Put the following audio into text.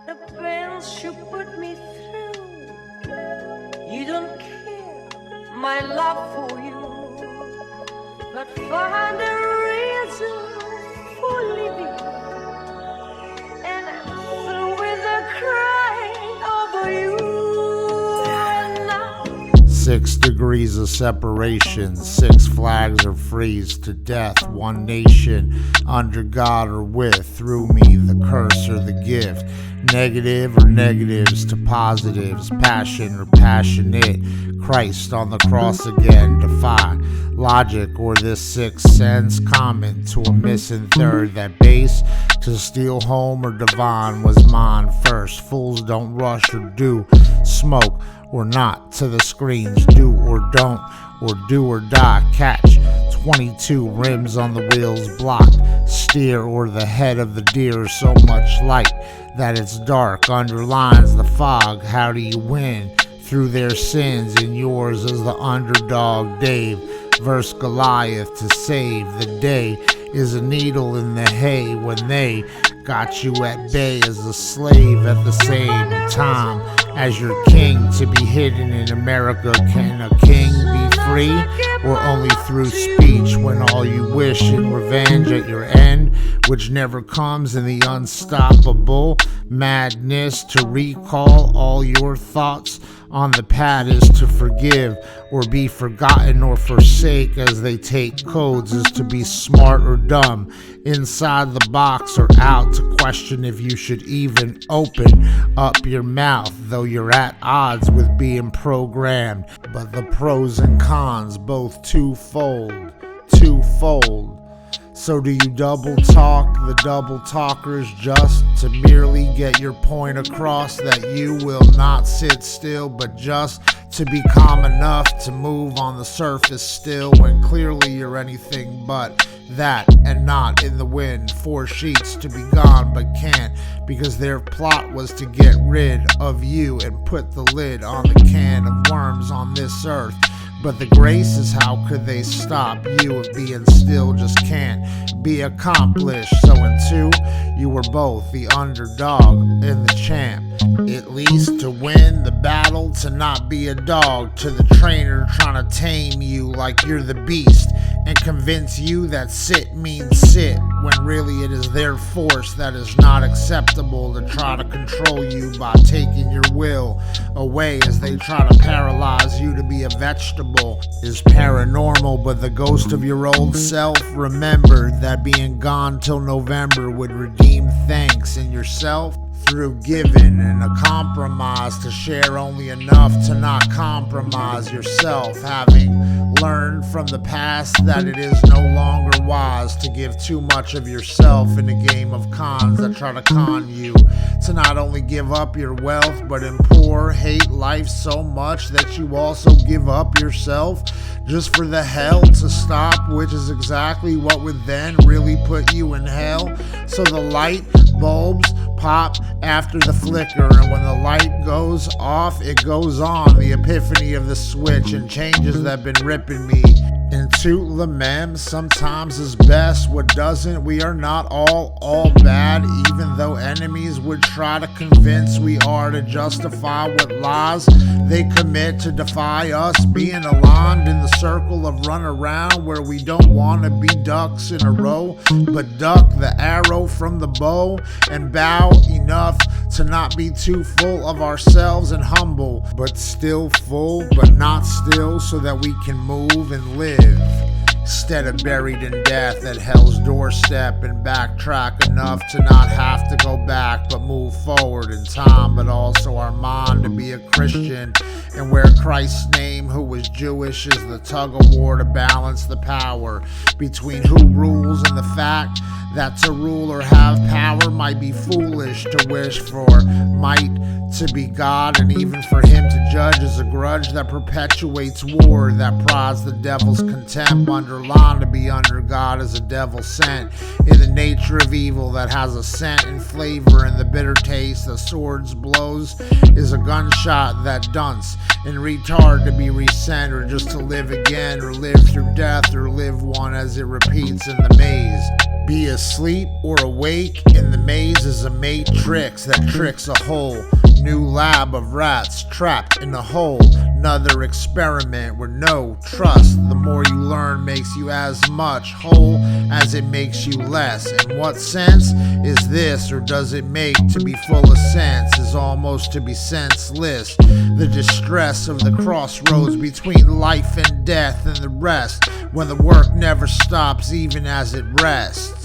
the pains you put me through. You don't care my love for you, but find a reason for living, and I'm through with the crying over you. And now 6 degrees of separation, 6 flags are freeze to death. One nation, under God or with, through me the curse or the gift. Negative or negatives to positives, passion or passionate. Christ on the cross again, defy logic or this sixth sense. Comment to a missing third, that base to steal home or divine was mine first. Fools don't rush or do smoke or not to the screens, do or don't, or do or die. Catch 22 rims on the wheels blocked, steer or the head of the deer. So much light that it's dark underlines the fog. How do you win? Through their sins, and yours is the underdog. Dave versus Goliath to save the day is a needle in the hay when they got you at bay as a slave at the same time as your king to be hidden in America. Can a king be free, or only through speech, when all you wish in revenge at your end, which never comes in the unstoppable madness to recall all your thoughts on the pad is to forgive or be forgotten or forsake as they take codes is to be smart or dumb, inside the box or out, to question if you should even open up your mouth, though you're at odds with being programmed. But the pros and cons both twofold. So do you double talk the double talkers just to merely get your point across that you will not sit still, but just to be calm enough to move on the surface still, when clearly you're anything but that and not in the wind? 4 sheets to be gone but can't, because their plot was to get rid of you and put the lid on the can of worms on this earth. But the grace is, how could they stop you of being still? Just can't be accomplished. So in 2, you were both the underdog and the champ. At least to win the battle, to not be a dog to the trainer trying to tame you like you're the beast, and convince you that sit means sit, when really it is their force that is not acceptable, to try to control you by taking your will away as they try to paralyze you to be a vegetable. Is paranormal, but the ghost of your old self remembered that being gone till November would redeem thanks in yourself through giving and a compromise to share only enough to not compromise yourself, having learned from the past that it is no longer wise to give too much of yourself in a game of cons that try to con you to not only give up your wealth, but in poor hate life so much that you also give up yourself just for the hell to stop, which is exactly what would then really put you in hell. So the light bulbs pop after the flicker, and when the light goes off, it goes on. The epiphany of the switch and changes that been ripping me into the mem sometimes is best. What doesn't, we are not all bad, even though enemies would try to convince we are, to justify what lies they commit to defy us, being aligned in the circle of run around where we don't want to be ducks in a row, but duck the arrow from the bow and bow enough to not be too full of ourselves and humble, but still full but not still, so that we can move and live instead of buried in death at hell's doorstep, and backtrack enough to not have to go back but move forward in time, but also our mind to be a Christian, and where Christ's name, who was Jewish, is the tug of war to balance the power between who rules and the fact that to rule or have power might be foolish. To wish for might to be God, and even for him to judge, is a grudge that perpetuates war, that prods the devil's contempt. Underlined to be under God is a devil sent in the nature of evil that has a scent and flavor, and the bitter taste that swords blows is a gunshot that dunce and retard to be resent, or just to live again, or live through death, or live one as it repeats in the maze. Be asleep or awake in the maze is a matrix that tricks a whole new lab of rats trapped in a hole. Another experiment where no trust. The more you learn makes you as much whole as it makes you less. In what sense is this, or does it make to be full of sense is almost to be senseless? The distress of the crossroads between life and death and the rest, when the work never stops even as it rests.